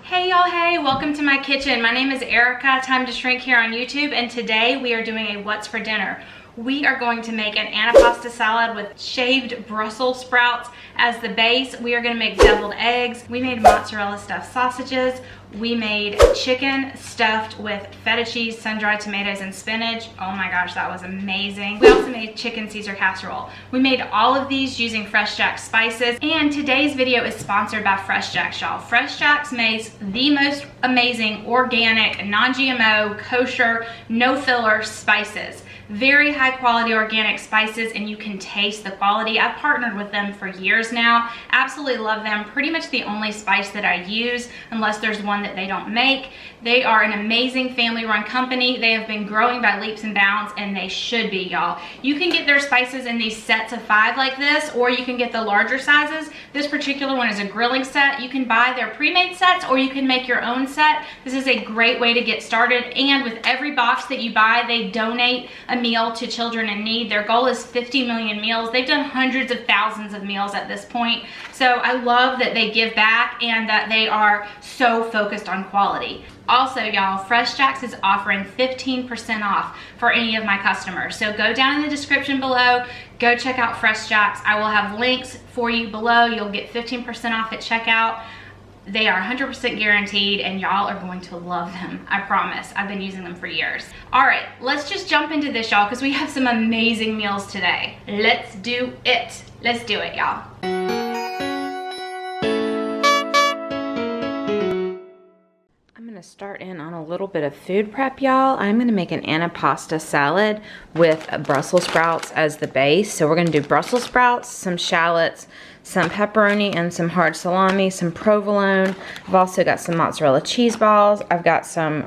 Hey y'all, hey, welcome to my kitchen. My name is Erica, TimetoShrink here on YouTube, and today we are doing a what's for dinner. We are going to make an Antipasto salad with shaved Brussels sprouts as the base. We are gonna make deviled eggs. We made mozzarella stuffed sausages. We made chicken stuffed with feta cheese, sun-dried tomatoes, and spinach. Oh my gosh, that was amazing. We also made chicken Caesar casserole. We made all of these using Fresh Jack's spices, and today's video is sponsored by Fresh Jack's, y'all. Fresh Jack's makes the most amazing organic, non-GMO, kosher, no filler spices. Very high quality organic spices, and you can taste the quality. I've partnered with them for years now. Absolutely love them. Pretty much the only spice that I use, unless there's one that they don't make. They are an amazing family-run company. They have been growing by leaps and bounds, and they should be, y'all. You can get their spices in these sets of 5 like this, or you can get the larger sizes. This particular one is a grilling set. You can buy their pre-made sets, or you can make your own set. This is a great way to get started, and with every box that you buy, they donate a meal to children in need. Their goal is 50 million meals. They've done hundreds of thousands of meals at this point. So I love that they give back and that they are so focused on quality. Also, y'all, Fresh Jack's is offering 15% off for any of my customers. So go down in the description below, go check out Fresh Jack's. I will have links for you below. You'll get 15% off at checkout. They are 100% guaranteed, and y'all are going to love them. I promise. I've been using them for years. All right, let's just jump into this, y'all, because we have some amazing meals today. Let's do it. Let's do it, y'all. I'm gonna start in on a little bit of food prep, y'all. I'm gonna make an Antipasto salad with Brussels sprouts as the base. So we're gonna do Brussels sprouts, some shallots, some pepperoni, and some hard salami, some provolone. I've also got some mozzarella cheese balls. I've got some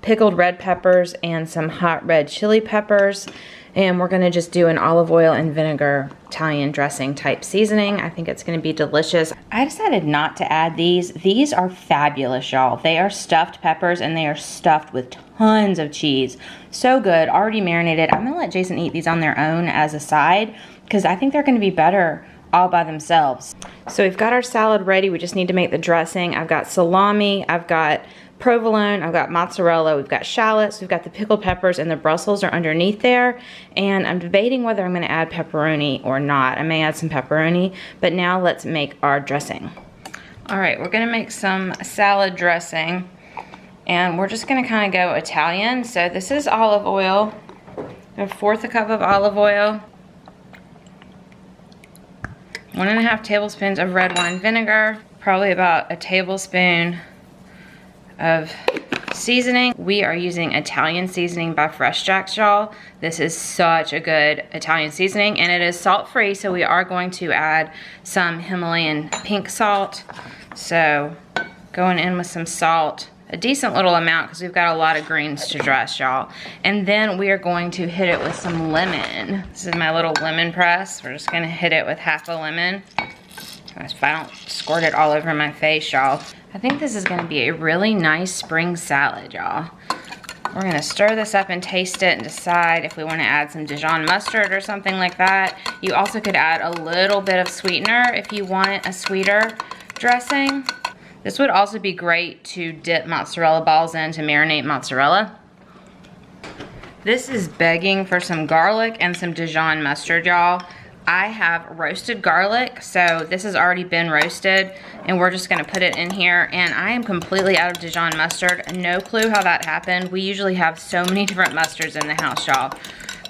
pickled red peppers and some hot red chili peppers. And we're gonna just do an olive oil and vinegar Italian dressing type seasoning. I think it's gonna be delicious. I decided not to add these. These are fabulous, y'all. They are stuffed peppers, and they are stuffed with tons of cheese. So good, already marinated. I'm gonna let Jason eat these on their own as a side, because I think they're gonna be better all by themselves. So we've got our salad ready. We just need to make the dressing. I've got salami, I've got provolone, I've got mozzarella, we've got shallots, we've got the pickled peppers, and the Brussels are underneath there. And I'm debating whether I'm gonna add pepperoni or not. I may add some pepperoni, but now let's make our dressing. All right, we're gonna make some salad dressing, and we're just gonna kind of go Italian. So this is olive oil, 1/4 cup of olive oil, 1.5 tablespoons of red wine vinegar, probably about a tablespoon of seasoning. We are using Italian seasoning by Fresh Jack's, y'all. This is such a good Italian seasoning, and it is salt-free, so we are going to add some Himalayan pink salt. So going in with some salt, a decent little amount, because we've got a lot of greens to dress, y'all. And then we are going to hit it with some lemon. This is my little lemon press. We're just gonna hit it with half a lemon. If I don't squirt it all over my face, y'all. I think this is gonna be a really nice spring salad, y'all. We're gonna stir this up and taste it and decide if we wanna add some Dijon mustard or something like that. You also could add a little bit of sweetener if you want a sweeter dressing. This would also be great to dip mozzarella balls in to marinate mozzarella. This is begging for some garlic and some Dijon mustard, y'all. I have roasted garlic, so this has already been roasted, and we're just gonna put it in here, and I am completely out of Dijon mustard. No clue how that happened. We usually have so many different mustards in the house, y'all.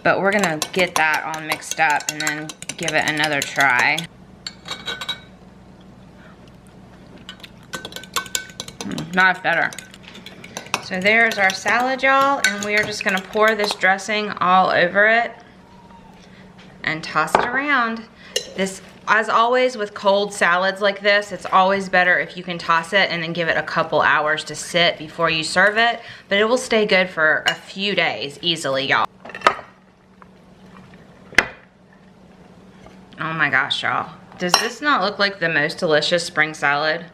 But we're gonna get that all mixed up and then give it another try. Not better. So there's our salad, y'all, and we are just gonna pour this dressing all over it and toss it around. This, as always with cold salads like this, it's always better if you can toss it and then give it a couple hours to sit before you serve it, but it will stay good for a few days easily, y'all. Oh my gosh, y'all. Does this not look like the most delicious spring salad?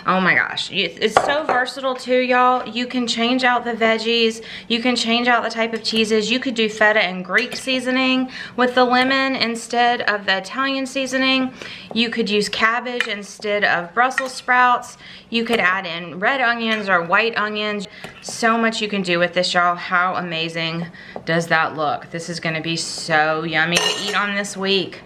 Oh my gosh, it's so versatile too, y'all. You can change out the veggies. You can change out the type of cheeses. You could do feta and Greek seasoning with the lemon instead of the Italian seasoning. You could use cabbage instead of Brussels sprouts. You could add in red onions or white onions. So much you can do with this, y'all. How amazing does that look? This is gonna be so yummy to eat on this week.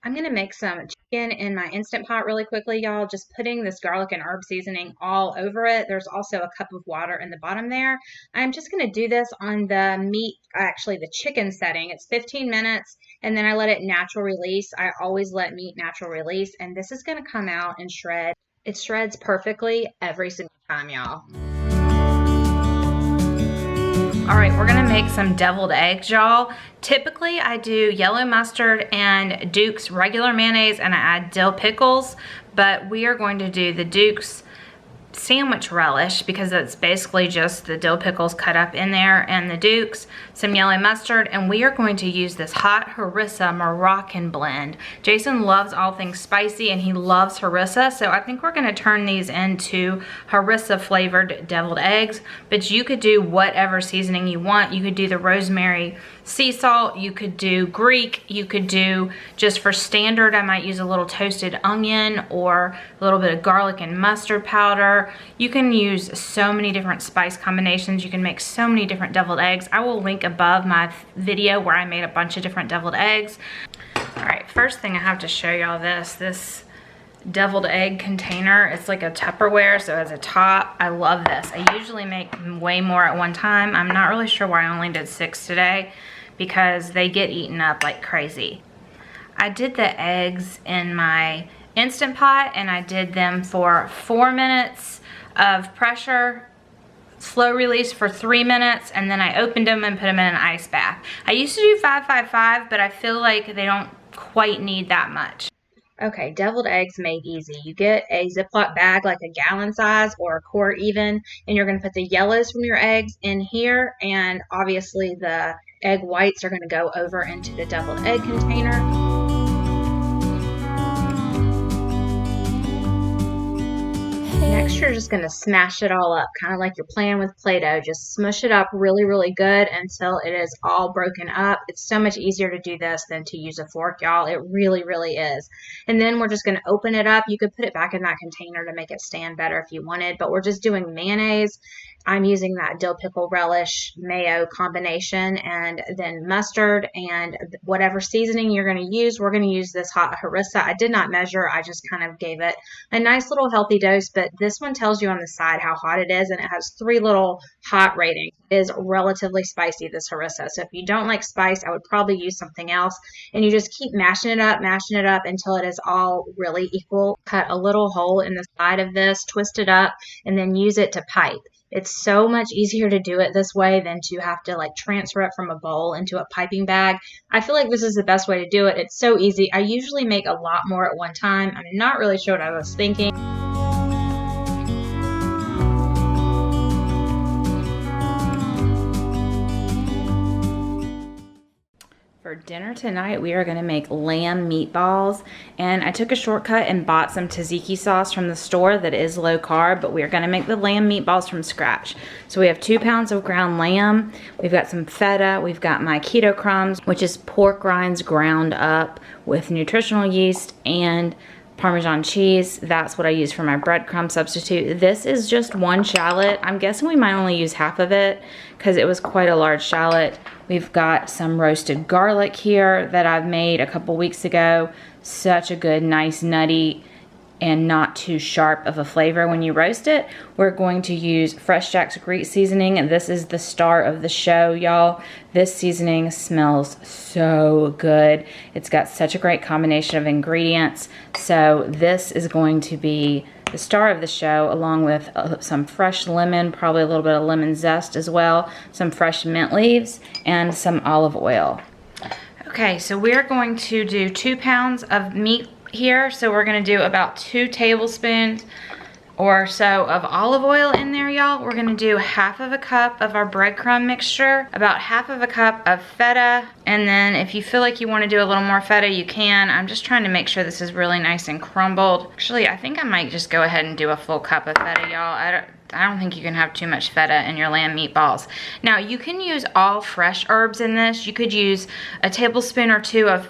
I'm gonna make some chicken in my Instant Pot really quickly, y'all. Just putting this garlic and herb seasoning all over it. There's also a cup of water in the bottom there. I'm just gonna do this on the meat, actually the chicken setting. It's 15 minutes and then I let it natural release. I always let meat natural release, and this is gonna come out and shred. It shreds perfectly every single time, y'all. All right, we're gonna make some deviled eggs, y'all. Typically, I do yellow mustard and Duke's regular mayonnaise, and I add dill pickles, but we are going to do the Duke's sandwich relish because it's basically just the dill pickles cut up in there and the Duke's, some yellow mustard, and we are going to use this hot harissa Moroccan blend. Jason loves all things spicy and he loves harissa, so I think we're going to turn these into harissa flavored deviled eggs, but you could do whatever seasoning you want. You could do the rosemary sea salt, you could do Greek, you could do just for standard, I might use a little toasted onion or a little bit of garlic and mustard powder. You can use so many different spice combinations. You can make so many different deviled eggs. I will link above my video where I made a bunch of different deviled eggs. All right, first thing I have to show y'all this deviled egg container. It's like a Tupperware, so as a top, I love this. I usually make way more at one time. I'm not really sure why I only did 6 today because they get eaten up like crazy. I did the eggs in my Instant Pot and I did them for 4 minutes of pressure, slow release for 3 minutes, and then I opened them and put them in an ice bath. I used to do 5-5-5, but I feel like they don't quite need that much. Okay, deviled eggs made easy. You get a Ziploc bag like a gallon size or a quart even, and you're going to put the yellows from your eggs in here, and obviously the egg whites are going to go over into the deviled egg container. Next, you're just going to smash it all up, kind of like you're playing with Play-Doh. Just smush it up really, really good until it is all broken up. It's so much easier to do this than to use a fork, y'all. It really, really is. And then we're just going to open it up. You could put it back in that container to make it stand better if you wanted, but we're just doing mayonnaise. I'm using that dill pickle relish mayo combination, and then mustard and whatever seasoning you're going to use. We're going to use this hot harissa. I did not measure. I just kind of gave it a nice little healthy dose, but this one tells you on the side how hot it is, and it has 3 little hot ratings. It is relatively spicy, this harissa. So if you don't like spice, I would probably use something else, and you just keep mashing it up until it is all really equal. Cut a little hole in the side of this, twist it up, and then use it to pipe. It's so much easier to do it this way than to have to like transfer it from a bowl into a piping bag. I feel like this is the best way to do it. It's so easy. I usually make a lot more at one time. I'm not really sure what I was thinking. For dinner tonight, we are going to make lamb meatballs, and I took a shortcut and bought some tzatziki sauce from the store that is low carb, but we are going to make the lamb meatballs from scratch. So we have 2 pounds of ground lamb, we've got some feta, we've got my keto crumbs, which is pork rinds ground up with nutritional yeast, and Parmesan cheese. That's what I use for my breadcrumb substitute. This is just 1 shallot. I'm guessing we might only use half of it because it was quite a large shallot. We've got some roasted garlic here that I've made a couple weeks ago. Such a good, nice, nutty, and not too sharp of a flavor when you roast it. We're going to use Fresh Jack's Greek seasoning, and this is the star of the show, y'all. This seasoning smells so good. It's got such a great combination of ingredients. So this is going to be the star of the show, along with some fresh lemon, probably a little bit of lemon zest as well, some fresh mint leaves, and some olive oil. Okay, so we're going to do 2 pounds of meat here. So we're gonna do about 2 tablespoons or so of olive oil in there, y'all. We're gonna do 1/2 cup of our breadcrumb mixture, about 1/2 cup of feta, and then if you feel like you wanna do a little more feta, you can. I'm just trying to make sure this is really nice and crumbled. Actually, I think I might just go ahead and do a full cup of feta, y'all. I don't think you can have too much feta in your lamb meatballs. Now, you can use all fresh herbs in this. You could use a tablespoon or 2 of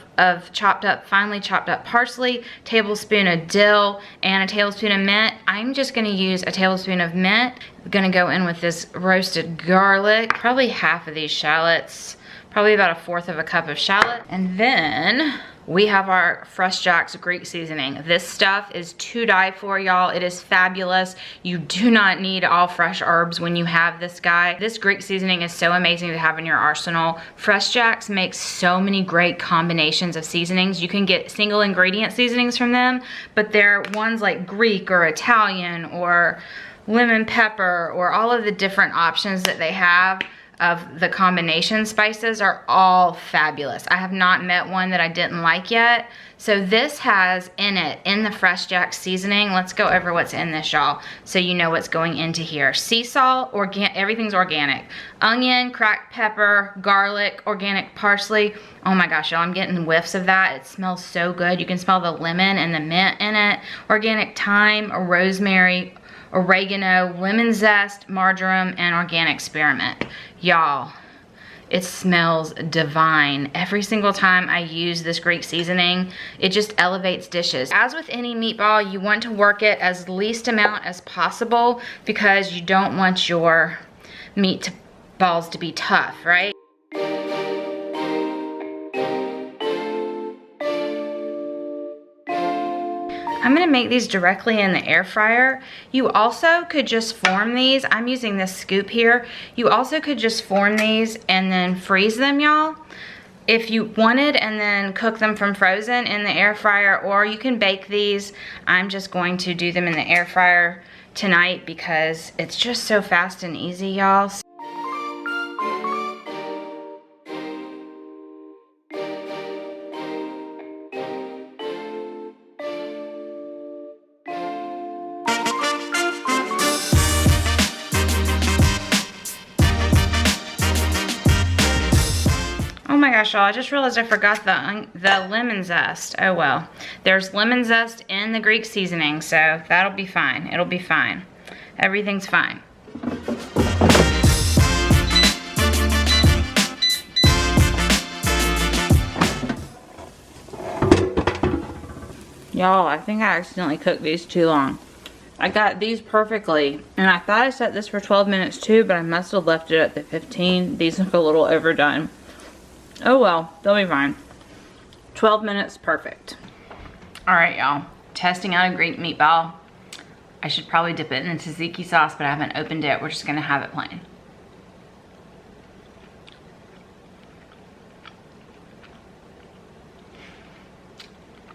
finely chopped up parsley, tablespoon of dill, and a tablespoon of mint. I'm just gonna use a tablespoon of mint. I'm gonna go in with this roasted garlic, probably 1/2 of these shallots, probably about 1/4 cup of shallot. And then we have our Fresh Jack's Greek seasoning. This stuff is to die for, y'all. It is fabulous. You do not need all fresh herbs when you have this guy. This Greek seasoning is so amazing to have in your arsenal. Fresh Jack's makes so many great combinations of seasonings. You can get single ingredient seasonings from them, but they're ones like Greek or Italian or lemon pepper, or all of the different options that they have of the combination spices are all fabulous. I have not met one that I didn't like yet. So this has in it, in the Fresh Jack seasoning, let's go over what's in this, y'all, so you know what's going into here. Sea salt, everything's organic. Onion, cracked pepper, garlic, organic parsley. Oh my gosh, y'all, I'm getting whiffs of that. It smells so good. You can smell the lemon and the mint in it. Organic thyme, rosemary, oregano, lemon zest, marjoram, and organic spearmint. Y'all, it smells divine. Every single time I use this Greek seasoning, it just elevates dishes. As with any meatball, you want to work it as least amount as possible because you don't want your meatballs to be tough, right? I'm gonna make these directly in the air fryer. You also could just form these. I'm using this scoop here. You also could just form these and then freeze them, y'all, if you wanted, and then cook them from frozen in the air fryer, or you can bake these. I'm just going to do them in the air fryer tonight because it's just so fast and easy, y'all. Oh my gosh, y'all, I just realized I forgot the lemon zest. Oh well. There's lemon zest in the Greek seasoning, so that'll be fine. It'll be fine. Everything's fine. Y'all, I think I accidentally cooked these too long. I got these perfectly, and I thought I set this for 12 minutes too, but I must have left it at the 15. These look a little overdone. Oh well, they'll be fine. 12 minutes, perfect. All right, y'all, testing out a Greek meatball. I should probably dip it in tzatziki sauce, but I haven't opened it. We're just gonna have it plain.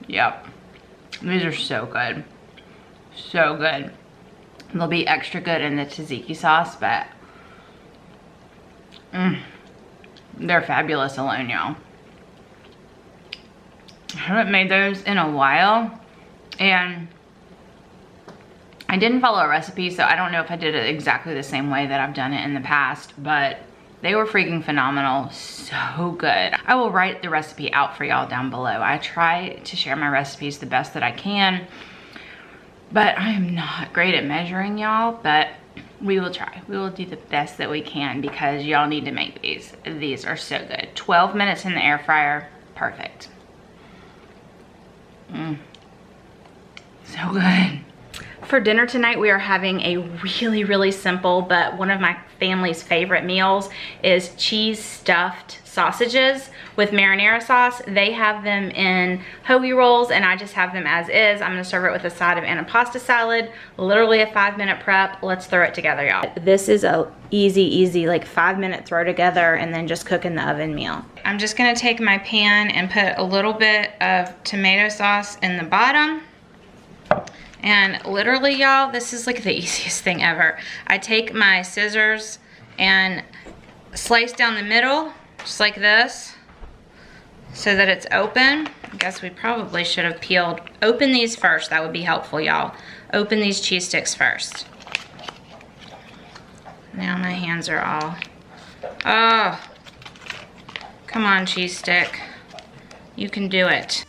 Yep, these are so good. So good. They'll be extra good in the tzatziki sauce, but they're fabulous alone, y'all. I haven't made those in a while, and I didn't follow a recipe, so I don't know if I did it exactly the same way that I've done it in the past, but they were freaking phenomenal. So good. I will write the recipe out for y'all down below. I try to share my recipes the best that I can, but I am not great at measuring, y'all, but we will try. We will do the best that we can because y'all need to make these. These are so good. 12 minutes in the air fryer, perfect. So good. For dinner tonight, we are having a really, really simple, but one of my family's favorite meals is cheese stuffed sausages with marinara sauce. They have them in hoagie rolls, and I just have them as is. I'm gonna serve it with a side of Antipasto salad. Literally a 5-minute prep. Let's throw it together, y'all. This is a easy, like 5-minute throw together and then just cook in the oven meal. I'm just gonna take my pan and put a little bit of tomato sauce in the bottom. And literally, y'all, this is like the easiest thing ever. I take my scissors and slice down the middle, just like this, so that it's open. I guess we probably should have peeled. Open these first, that would be helpful, y'all. open these cheese sticks first. Now my hands are all, oh, come on cheese stick. You can do it.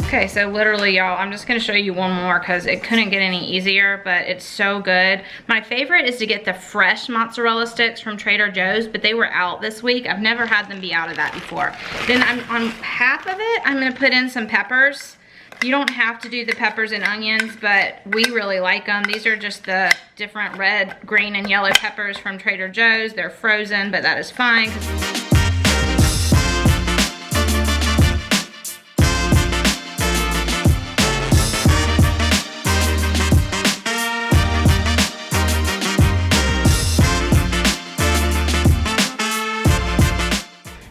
Okay, so literally y'all, I'm just gonna show you one more because it couldn't get any easier, but it's so good. My favorite is to get the fresh mozzarella sticks from Trader Joe's, but they were out this week. I've never had them be out of that before. Then on half of it, I'm gonna put in some peppers. You don't have to do the peppers and onions, but we really like them. These are just the different red, green, and yellow peppers from Trader Joe's. They're frozen, but that is fine.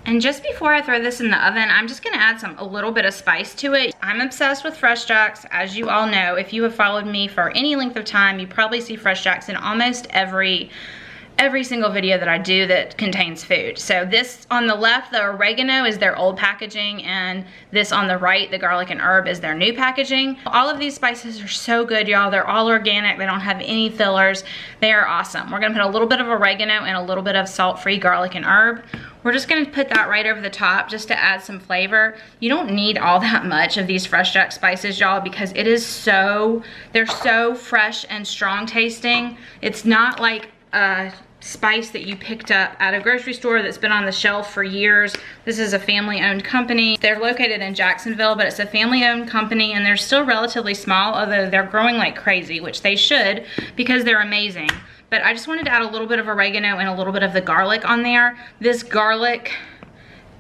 And just before I throw this in the oven, I'm just gonna add a little bit of spice to it. I'm obsessed with Fresh Jacks, as you all know. If you have followed me for any length of time, you probably see Fresh Jacks in almost every single video that I do that contains food. So this on the left, the oregano, is their old packaging, and this on the right, the garlic and herb, is their new packaging. All of these spices are so good, y'all. They're all organic. They don't have any fillers. They are awesome. We're gonna put a little bit of oregano and a little bit of salt-free garlic and herb. We're just gonna put that right over the top just to add some flavor. You don't need all that much of these Fresh Jack spices, y'all, because it is they're so fresh and strong tasting. It's not like a spice that you picked up at a grocery store that's been on the shelf for years. This is a family-owned company. They're located in Jacksonville, but it's a family-owned company, and they're still relatively small, although they're growing like crazy, which they should, because they're amazing. But I just wanted to add a little bit of oregano and a little bit of the garlic on there. This garlic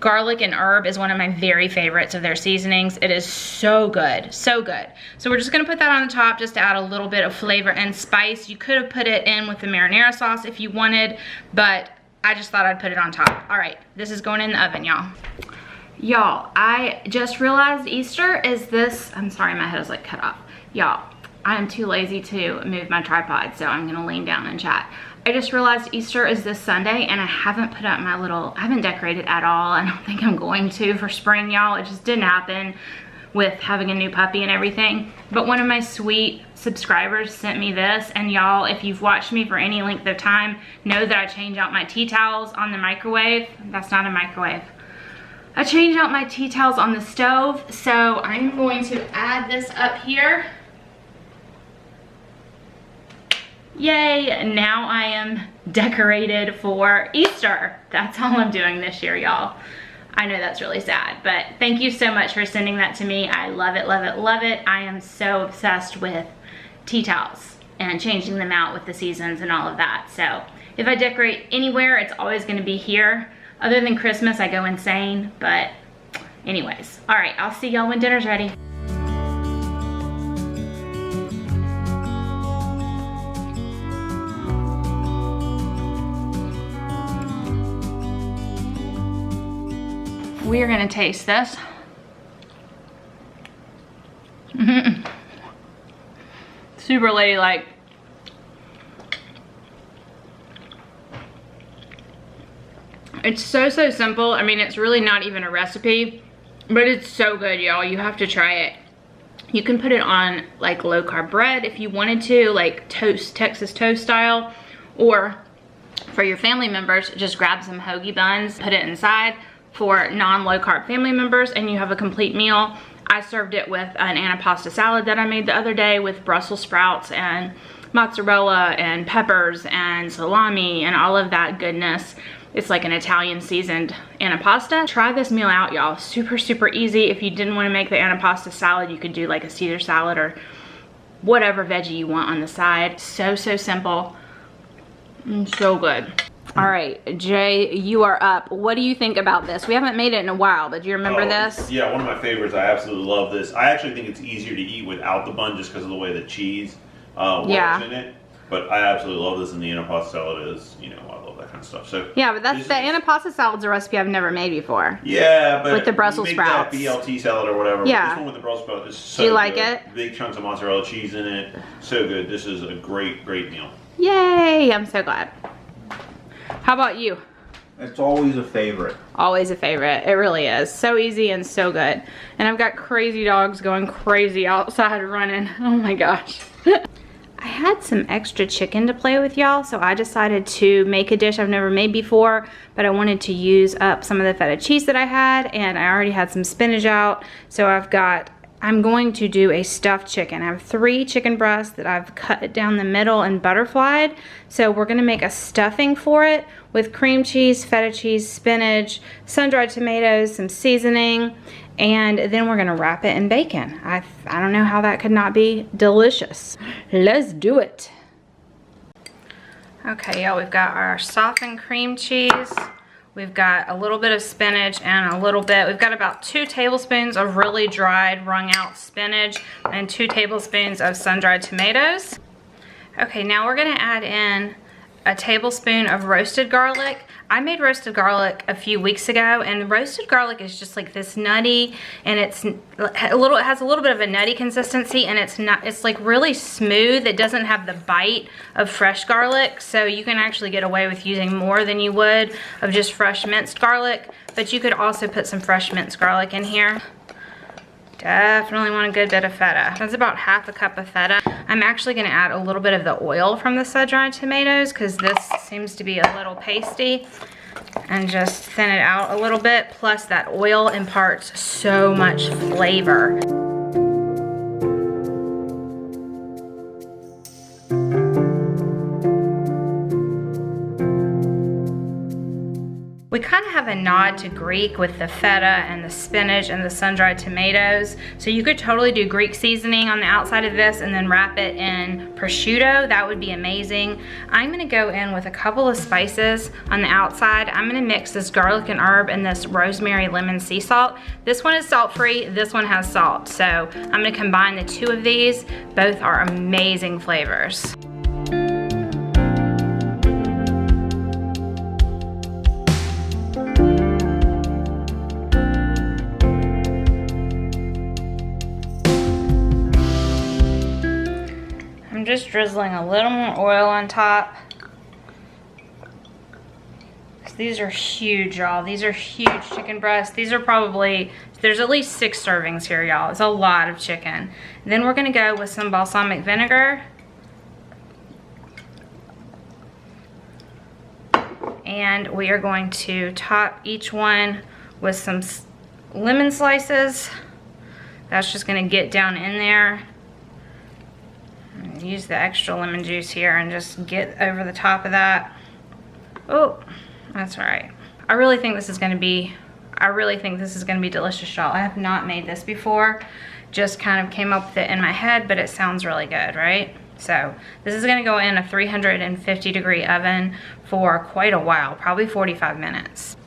and herb is one of my very favorites of their seasonings. It is so good, so good. So we're just gonna put that on the top just to add a little bit of flavor and spice. You could have put it in with the marinara sauce if you wanted, but I just thought I'd put it on top. All right, this is going in the oven, y'all. Y'all, I just realized Easter is this, I'm sorry, my head is like cut off. Y'all, I am too lazy to move my tripod, so I'm gonna lean down and chat. I just realized Easter is this Sunday, and I haven't put up I haven't decorated at all. I don't think I'm going to for spring, y'all. It just didn't happen with having a new puppy and everything. But one of my sweet subscribers sent me this, and y'all, if you've watched me for any length of time, know that I change out my tea towels on the microwave. That's not a microwave. I change out my tea towels on the stove, so I'm going to add this up here. Yay, now I am decorated for Easter. That's all I'm doing this year, y'all. I know that's really sad, but thank you so much for sending that to me. I love it, love it, love it. I am so obsessed with tea towels and changing them out with the seasons and all of that. So if I decorate anywhere, it's always gonna be here. Other than Christmas, I go insane, but anyways. All right, I'll see y'all when dinner's ready. We are gonna taste this. Super ladylike. It's so simple. I mean, it's really not even a recipe, but it's so good, y'all. You have to try it. You can put it on like low carb bread if you wanted to, like toast, Texas toast style, or for your family members, just grab some hoagie buns, put it inside. For non-low carb family members, and you have a complete meal. I served it with an Antipasto salad that I made the other day with Brussels sprouts and mozzarella and peppers and salami and all of that goodness. It's like an Italian seasoned Antipasto. Try this meal out, y'all. Super easy. If you didn't want to make the Antipasto salad, you could do like a Caesar salad or whatever veggie you want on the side. So simple and so good. All right, Jay, you are up. What do you think about this? We haven't made it in a while, but do you remember this? Yeah, one of my favorites. I absolutely love this. I actually think it's easier to eat without the bun just because of the way the cheese works in it. But I absolutely love this, and the Antipasto salad is, you know, I love that kind of stuff. So yeah, but that's the Antipasto salad's a recipe I've never made before. Yeah, but with the Brussels sprouts, that BLT salad or whatever. Yeah, this one with the Brussels sprouts is so good. Do you like good. it? Big chunks of mozzarella cheese in it. So good. This is a great meal. Yay! I'm so glad. How about you? It's always a favorite. Always a favorite. It really is. So easy and so good. And I've got crazy dogs going crazy outside running. Oh my gosh. I had some extra chicken to play with, y'all, so I decided to make a dish I've never made before, but I wanted to use up some of the feta cheese that I had, and I already had some spinach out, so I'm going to do a stuffed chicken. I have 3 chicken breasts that I've cut down the middle and butterflied. So we're gonna make a stuffing for it with cream cheese, feta cheese, spinach, sun-dried tomatoes, some seasoning, and then we're gonna wrap it in bacon. I don't know how that could not be delicious. Let's do it. Okay, y'all, we've got our softened cream cheese. We've got a little bit of spinach and we've got about 2 tablespoons of really dried, wrung out spinach and 2 tablespoons of sun-dried tomatoes. Okay, now we're gonna add in a tablespoon of roasted garlic. I made roasted garlic a few weeks ago, and roasted garlic is just like this nutty, and it has a little bit of a nutty consistency, and it's like really smooth. It doesn't have the bite of fresh garlic, so you can actually get away with using more than you would of just fresh minced garlic, but you could also put some fresh minced garlic in here. Definitely want a good bit of feta. That's about half a cup of feta. I'm actually gonna add a little bit of the oil from the sun-dried tomatoes because this seems to be a little pasty, and just thin it out a little bit. Plus that oil imparts so much flavor. We kind of have a nod to Greek with the feta and the spinach and the sun-dried tomatoes. So you could totally do Greek seasoning on the outside of this and then wrap it in prosciutto. That would be amazing. I'm gonna go in with a couple of spices on the outside. I'm gonna mix this garlic and herb and this rosemary lemon sea salt. This one is salt-free, this one has salt. So I'm gonna combine the 2 of these. Both are amazing flavors. I'm just drizzling a little more oil on top. These are huge, y'all. These are huge chicken breasts. These are probably, there's at least 6 servings here, y'all. It's a lot of chicken. Then we're gonna go with some balsamic vinegar. And we are going to top each one with some lemon slices. That's just gonna get down in there. Use the extra lemon juice here and just get over the top of that. Oh, that's all right. I really think this is gonna be delicious, y'all. I have not made this before. Just kind of came up with it in my head, but it sounds really good, right? So this is gonna go in a 350-degree oven for quite a while, probably 45 minutes.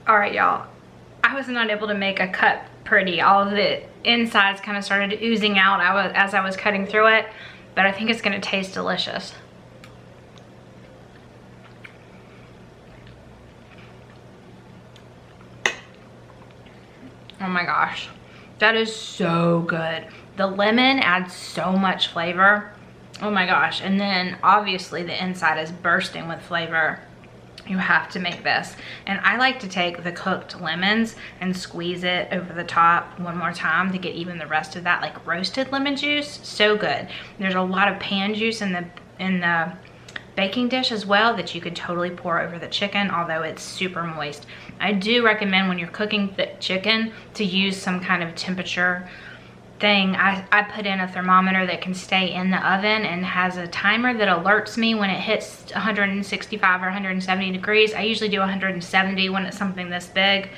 All right, y'all, I was not able to make a cut pretty. All of the insides kind of started oozing out as I was cutting through it, but I think it's gonna taste delicious. Oh my gosh, that is so good. The lemon adds so much flavor. Oh my gosh, and then obviously the inside is bursting with flavor. You have to make this. And I like to take the cooked lemons and squeeze it over the top one more time to get even the rest of that like roasted lemon juice. So good. There's a lot of pan juice in the baking dish as well that you could totally pour over the chicken, although it's super moist. I do recommend when you're cooking the chicken to use some kind of temperature thing. I put in a thermometer that can stay in the oven and has a timer that alerts me when it hits 165 or 170 degrees. I usually do 170 when it's something this big,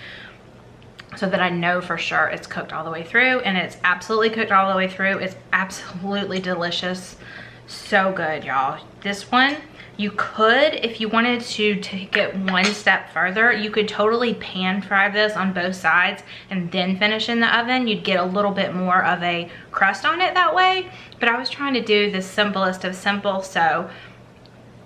so that I know for sure it's cooked all the way through, and it's absolutely cooked all the way through. It's absolutely delicious. So good, y'all. This one, you could, if you wanted to take it one step further, you could totally pan fry this on both sides and then finish in the oven. You'd get a little bit more of a crust on it that way. But I was trying to do the simplest of simple, so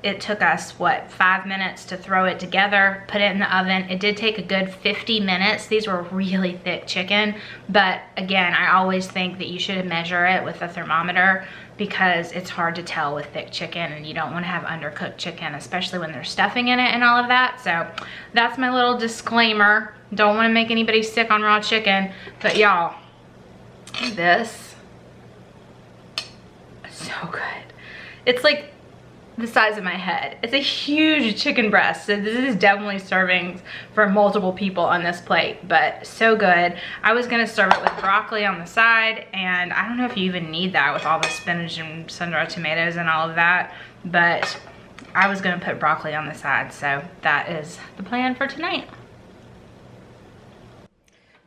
it took us, what, 5 minutes to throw it together, put it in the oven. It did take a good 50 minutes. These were really thick chicken, but again, I always think that you should measure it with a thermometer because it's hard to tell with thick chicken, and you don't want to have undercooked chicken, especially when there's stuffing in it and all of that. So that's my little disclaimer. Don't want to make anybody sick on raw chicken, but y'all, this is so good. It's like the size of my head. It's a huge chicken breast, so this is definitely servings for multiple people on this plate, but so good. I was gonna serve it with broccoli on the side, and I don't know if you even need that with all the spinach and sun-dried tomatoes and all of that, but I was gonna put broccoli on the side, so that is the plan for tonight.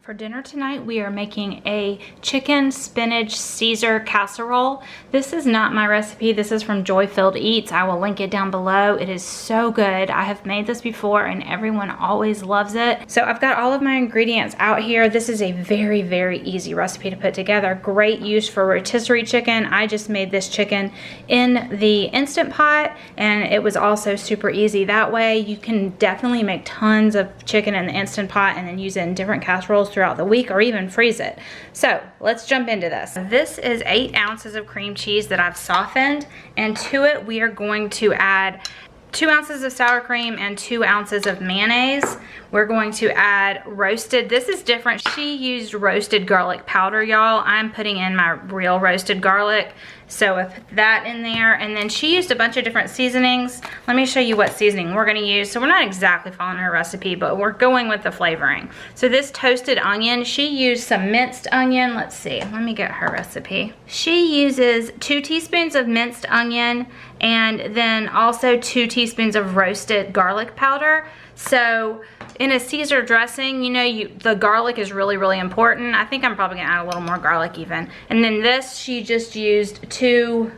For dinner tonight, we are making a chicken spinach Caesar casserole. This is not my recipe. This is from Joy Filled Eats. I will link it down below. It is so good. I have made this before and everyone always loves it. So I've got all of my ingredients out here. This is a very, very easy recipe to put together. Great use for rotisserie chicken. I just made this chicken in the Instant Pot, and it was also super easy. That way you can definitely make tons of chicken in the Instant Pot and then use it in different casseroles throughout the week, or even freeze it. So let's jump into this. This is 8 ounces of cream cheese that I've softened, and to it we are going to add 2 ounces of sour cream and 2 ounces of mayonnaise. We're going to add roasted, this is different. She used roasted garlic powder, y'all. I'm putting in my real roasted garlic. So I put that in there, and then she used a bunch of different seasonings. Let me show you what seasoning we're gonna use. So we're not exactly following her recipe, but we're going with the flavoring. So this toasted onion, she used some minced onion. Let's see, let me get her recipe. She uses 2 teaspoons of minced onion, and then also 2 teaspoons of roasted garlic powder. So in a Caesar dressing, you know, the garlic is really, really important. I think I'm probably gonna add a little more garlic even. And then this, she just used 2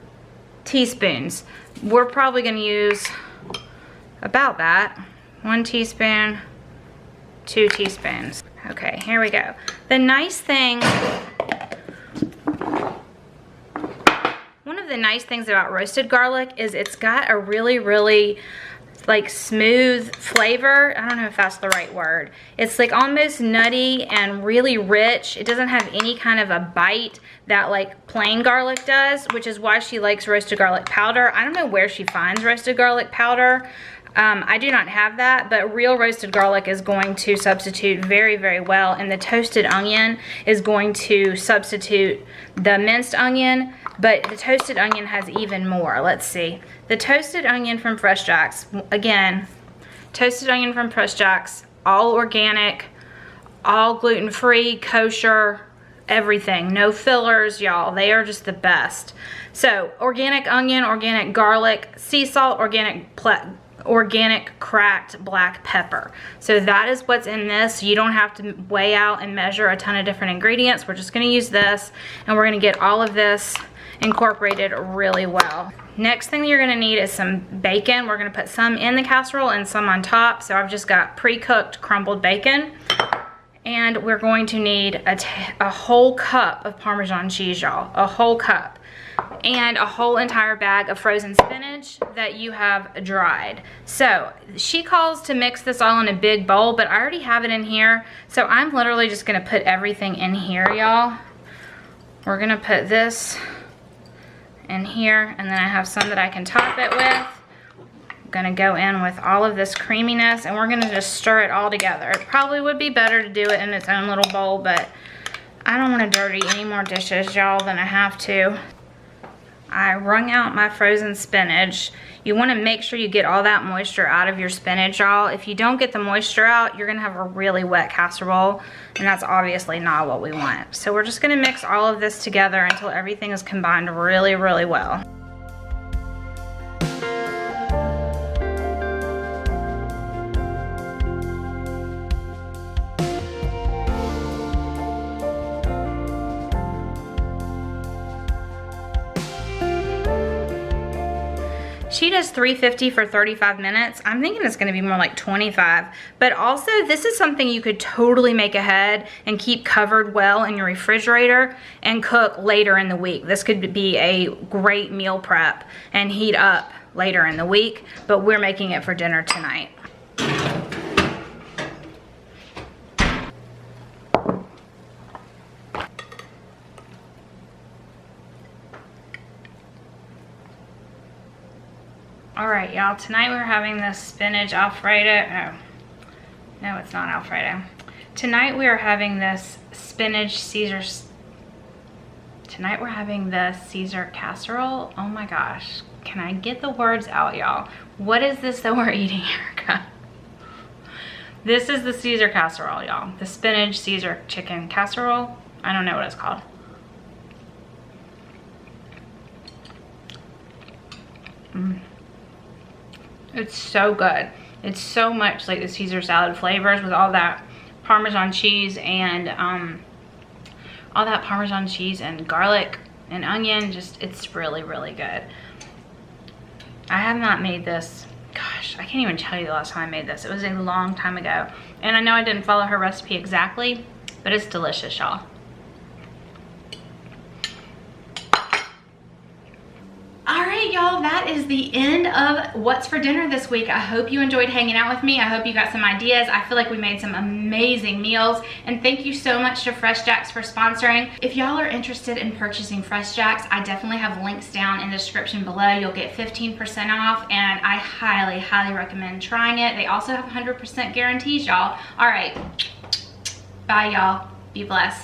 teaspoons. We're probably gonna use about that. 1 teaspoon, 2 teaspoons. Okay, here we go. The nice thing, one of the nice things about roasted garlic is it's got a really, really like smooth flavor. I don't know if that's the right word. It's like almost nutty and really rich. It doesn't have any kind of a bite that like plain garlic does, which is why she likes roasted garlic powder. I don't know where she finds roasted garlic powder. I do not have that, but real roasted garlic is going to substitute very, very well, and the toasted onion is going to substitute the minced onion, but the toasted onion has even more. Let's see. The toasted onion from Fresh Jacks, again, toasted onion from Fresh Jacks, all organic, all gluten-free, kosher, everything. No fillers, y'all. They are just the best. So, organic onion, organic garlic, sea salt, organic cracked black pepper. So that is what's in this. You don't have to weigh out and measure a ton of different ingredients. We're just gonna use this, and we're gonna get all of this incorporated really well. Next thing you're gonna need is some bacon. We're gonna put some in the casserole and some on top. So I've just got pre-cooked crumbled bacon. And we're going to need a whole cup of Parmesan cheese, y'all. A whole cup. And a whole entire bag of frozen spinach that you have dried. So she calls to mix this all in a big bowl, but I already have it in here. So I'm literally just gonna put everything in here, y'all. We're gonna put this in here, and then I have some that I can top it with. I'm gonna go in with all of this creaminess, and we're gonna just stir it all together. It probably would be better to do it in its own little bowl, but I don't wanna dirty any more dishes, y'all, than I have to. I wrung out my frozen spinach. You want to make sure you get all that moisture out of your spinach, y'all. If you don't get the moisture out, you're going to have a really wet casserole, and that's obviously not what we want. So we're just going to mix all of this together until everything is combined really, really well. She does 350 for 35 minutes. I'm thinking it's gonna be more like 25. But also, this is something you could totally make ahead and keep covered well in your refrigerator and cook later in the week. This could be a great meal prep and heat up later in the week, but we're making it for dinner tonight. All right, y'all, tonight we're having this spinach Alfredo. No, it's not Alfredo. Tonight we are having this spinach Caesar. Tonight we're having the Caesar casserole. Oh my gosh, can I get the words out, y'all? What is this that we're eating, Erica? This is the Caesar casserole, y'all. The spinach Caesar chicken casserole. I don't know what it's called. It's so good. It's so much like the Caesar salad flavors with all that Parmesan cheese and garlic and onion. Just, it's really, really good. I have not made this, gosh, I can't even tell you the last time I made this. It was a long time ago. And I know I didn't follow her recipe exactly, but it's delicious, y'all. Alright, y'all, that is the end of What's for Dinner this week. I hope you enjoyed hanging out with me. I hope you got some ideas. I feel like we made some amazing meals. And thank you so much to Fresh Jacks for sponsoring. If y'all are interested in purchasing Fresh Jacks, I definitely have links down in the description below. You'll get 15% off, and I highly, highly recommend trying it. They also have 100% guarantees, y'all. Alright, bye, y'all. Be blessed.